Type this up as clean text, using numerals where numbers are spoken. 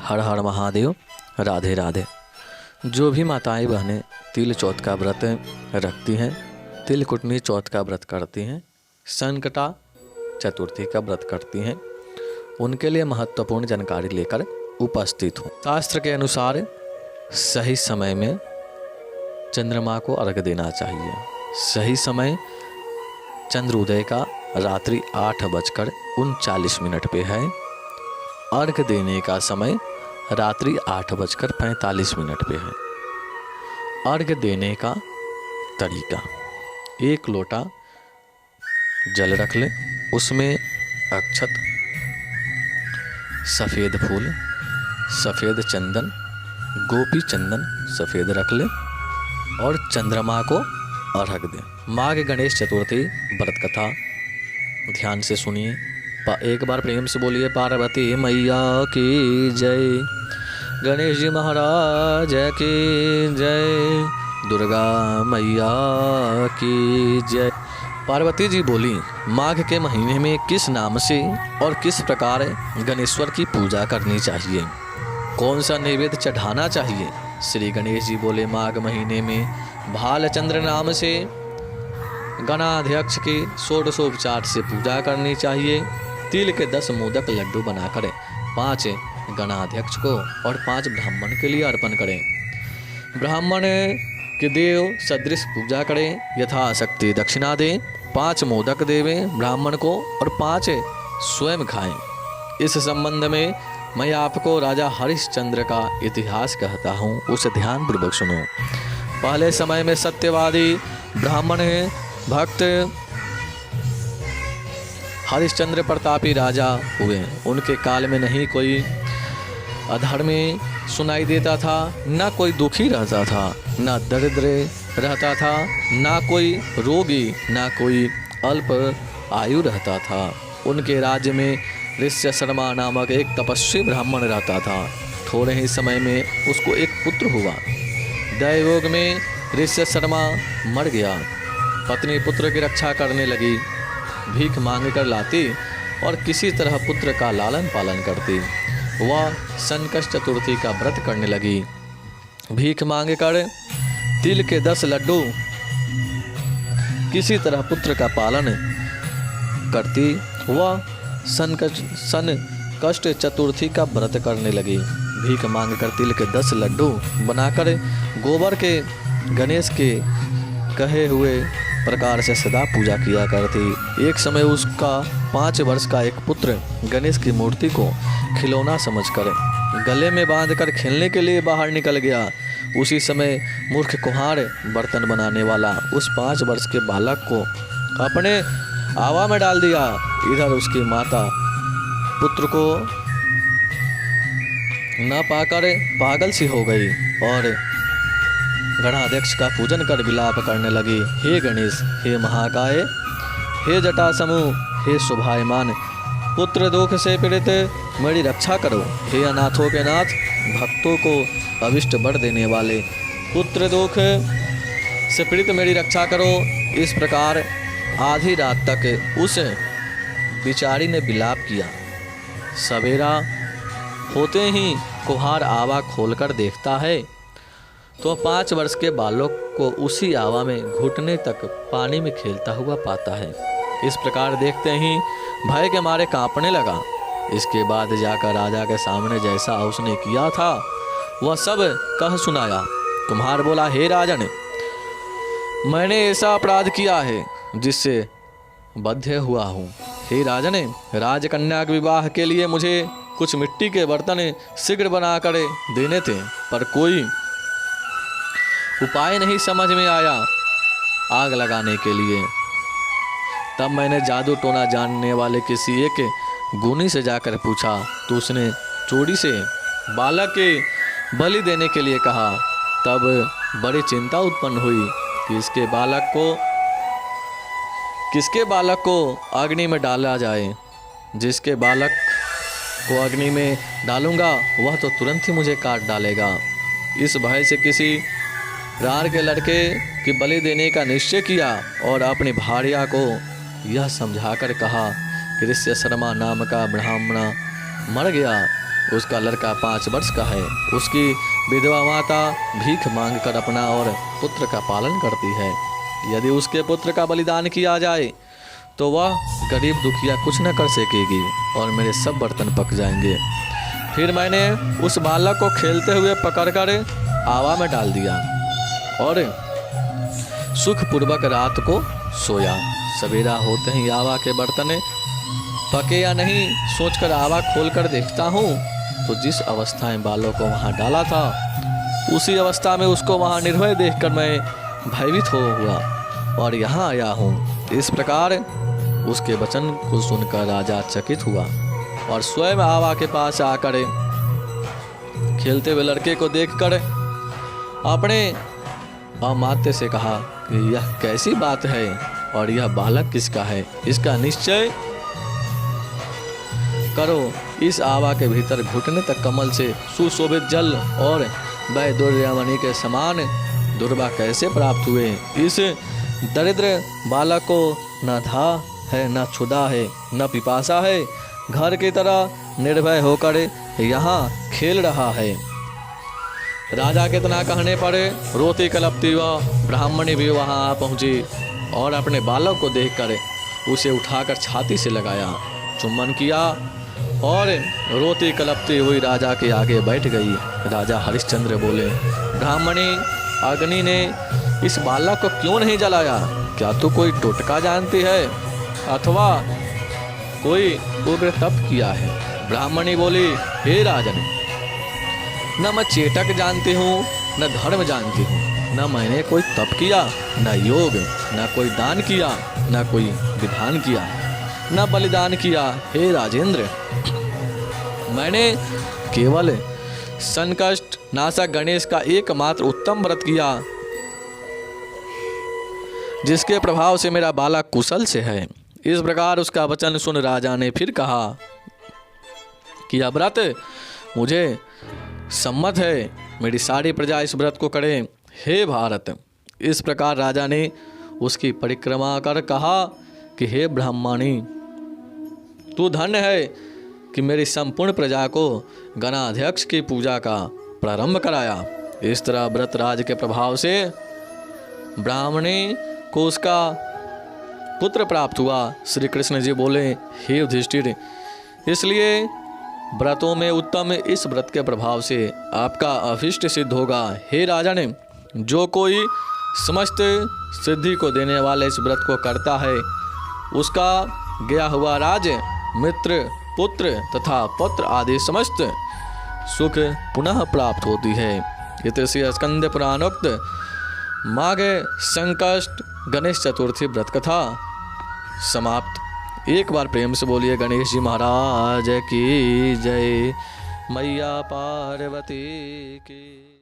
हर हर महादेव, राधे राधे। जो भी माताएं बहनें तिल चौथ का व्रत रखती हैं, तिल कुटनी चौथ का व्रत करती हैं, संकटा चतुर्थी का व्रत करती हैं, उनके लिए महत्वपूर्ण जानकारी लेकर उपस्थित हूँ। शास्त्र के अनुसार सही समय में चंद्रमा को अर्घ देना चाहिए। सही समय चंद्रोदय का रात्रि 8:39 पे है। अर्घ देने का समय रात्रि 8:45 पे है। अर्घ देने का तरीका, 1 लोटा जल रख ले, उसमें अक्षत, सफ़ेद फूल, सफ़ेद चंदन, गोपी चंदन सफ़ेद रख ले और चंद्रमा को अर्घ दे। माघ गणेश चतुर्थी व्रत कथा ध्यान से सुनिए। एक बार प्रेम से बोलिए पार्वती मैया की जय, गणेश जी महाराज की जय, दुर्गा मैया की जय। पार्वती जी बोली, माघ के महीने में किस नाम से और किस प्रकार गणेश्वर की पूजा करनी चाहिए, कौन सा नैवेद्य चढ़ाना चाहिए। श्री गणेश जी बोले, माघ महीने में भालचंद्र नाम से गणाध्यक्ष की षोडशोपचार से पूजा करनी चाहिए। तिल के 10 मोदक लड्डू बनाकर 5 गणाध्यक्ष को और 5 ब्राह्मण के लिए अर्पण करें। ब्राह्मण के देव सदृश पूजा करें, यथाशक्ति दक्षिणा दें। 5 मोदक देवें ब्राह्मण को और 5 स्वयं खाएं। इस संबंध में मैं आपको राजा हरिश्चंद्र का इतिहास कहता हूँ, उसे ध्यानपूर्वक सुनो। पहले समय में सत्यवादी ब्राह्मण भक्त हरिश्चंद्र प्रतापी राजा हुए। उनके काल में नहीं कोई अधर्मी सुनाई देता था, ना कोई दुखी रहता था, ना दरिद्र रहता था, ना कोई रोगी, ना कोई अल्प आयु रहता था। उनके राज्य में ऋष्य शर्मा नामक एक तपस्वी ब्राह्मण रहता था। थोड़े ही समय में उसको एक पुत्र हुआ। दैवयोग में ऋष्य शर्मा मर गया। पत्नी पुत्र की रक्षा करने लगी, भीख मांग कर लाती और किसी तरह पुत्र का लालन पालन करती। वह संकट चतुर्थी का व्रत करने लगी। भीख मांग कर तिल के 10 लड्डू किसी तरह पुत्र का पालन करती। वह संकट चतुर्थी का व्रत करने लगी। भीख मांग कर तिल के 10 लड्डू बनाकर गोबर के गणेश के कहे हुए प्रकार से सदा पूजा किया करती। एक समय उसका 5 वर्ष का एक पुत्र गणेश की मूर्ति को खिलौना समझकर गले में बांधकर खेलने के लिए बाहर निकल गया। उसी समय मूर्ख कुम्हार बर्तन बनाने वाला उस 5 वर्ष के बालक को अपने आवा में डाल दिया। इधर उसकी माता पुत्र को न पाकर पागल सी हो गई और गणाध्यक्ष का पूजन कर विलाप करने लगी। हे गणेश, हे महाकाय, हे जटा समूह, हे शोभायमान, पुत्र दुख से पीड़ित मेरी रक्षा करो। हे अनाथों के नाथ, भक्तों को अभिष्ट वर देने वाले, पुत्र दुख से पीड़ित मेरी रक्षा करो। इस प्रकार आधी रात तक उस बिचारी ने विलाप किया। सवेरा होते ही कुम्हार आवा खोलकर देखता है तो 5 वर्ष के बालक को उसी आवा में घुटने तक पानी में खेलता हुआ पाता है। इस प्रकार देखते ही भय के मारे कांपने लगा। इसके बाद जाकर राजा के सामने जैसा उसने किया था वह सब कह सुनाया। कुम्हार बोला, हे राजन, मैंने ऐसा अपराध किया है जिससे बद्ध हुआ हूँ। हे राजन, राजकन्या के विवाह के लिए मुझे कुछ मिट्टी के बर्तन शीघ्र बनाकर देने थे, पर कोई उपाय नहीं समझ में आया आग लगाने के लिए। तब मैंने जादू टोना जानने वाले किसी एक गुनी से जाकर पूछा तो उसने चोरी से बालक के बलि देने के लिए कहा। तब बड़ी चिंता उत्पन्न हुई कि किसके बालक को अग्नि में डाला जाए। जिसके बालक को अग्नि में डालूंगा वह तो तुरंत ही मुझे काट डालेगा। इस भय से किसी रार के लड़के की बलि देने का निश्चय किया और अपनी भार्या को यह समझाकर कहा कि ऋष्य शर्मा नाम का ब्राह्मण मर गया उसका लड़का 5 वर्ष का है। उसकी विधवा माता भीख मांगकर अपना और पुत्र का पालन करती है। यदि उसके पुत्र का बलिदान किया जाए तो वह गरीब दुखिया कुछ न कर सकेगी और मेरे सब बर्तन पक जाएंगे। फिर मैंने उस बालक को खेलते हुए पकड़कर आवा में डाल दिया और सुखपूर्वक रात को सोया। सवेरा होते ही आवा के बर्तन पके या नहीं सोचकर आवा खोलकर देखता हूँ तो जिस अवस्था में बालों को वहाँ डाला था उसी अवस्था में उसको वहाँ निर्भय देखकर मैं भयभीत हुआ और यहाँ आया हूँ। इस प्रकार उसके वचन को सुनकर राजा चकित हुआ और स्वयं आवा के पास आकर खेलते हुए लड़के को देखकर अपने अमात्य से कहा कि यह कैसी बात है और यह बालक किसका है, इसका निश्चय करो। इस आवा के भीतर घुटने तक कमल से सुशोभित जल और वैदुर्यमणि के समान दुर्वा कैसे प्राप्त हुए। इस दरिद्र बालक को न धा है, न क्षुधा है, न पिपासा है, घर की तरह निर्भय होकर यहाँ खेल रहा है। राजा के इतना कहने पर रोती कलपती वह ब्राह्मणी भी वहाँ आ पहुँची और अपने बालक को देखकर उसे उठाकर छाती से लगाया, चुम्बन किया और रोती कलपती हुई राजा के आगे बैठ गई। राजा हरिश्चंद्र बोले, ब्राह्मणी, अग्नि ने इस बालक को क्यों नहीं जलाया? क्या तू कोई टोटका जानती है अथवा कोई उग्र तप किया है? ब्राह्मणी बोली, हे राजन, न मैं चेटक जानती हूँ, न धर्म जानती हूँ, न मैंने कोई तप किया, न योग, न कोई दान किया, न कोई विधान किया, न बलिदान किया। हे राजेंद्र, मैंने केवल संकष्ट नाशक गणेश का एकमात्र उत्तम व्रत किया जिसके प्रभाव से मेरा बालक कुशल से है। इस प्रकार उसका वचन सुन राजा ने फिर कहा कि यह व्रत मुझे सम्मत है, मेरी सारी प्रजा इस व्रत को करे। हे भारत, इस प्रकार राजा ने उसकी परिक्रमा कर कहा कि हे ब्राह्मणी, तू धन्य है कि मेरी संपूर्ण प्रजा को गणाध्यक्ष की पूजा का प्रारंभ कराया। इस तरह व्रतराज के प्रभाव से ब्राह्मणी को उसका पुत्र प्राप्त हुआ। श्री कृष्ण जी बोले, हे युधिष्ठिर, इसलिए व्रतों में उत्तम इस व्रत के प्रभाव से आपका अभिष्ट सिद्ध होगा। हे राजन, जो कोई समस्त सिद्धि को देने वाले इस व्रत को करता है उसका गया हुआ राज्य, मित्र, पुत्र तथा पौत्र आदि समस्त सुख पुनः प्राप्त होती है। इतिश्री स्कंद पुराणोक्त माघ संकष्ट गणेश चतुर्थी व्रत कथा समाप्त। एक बार प्रेम से बोलिए गणेश जी महाराज की जय, मैया पार्वती की।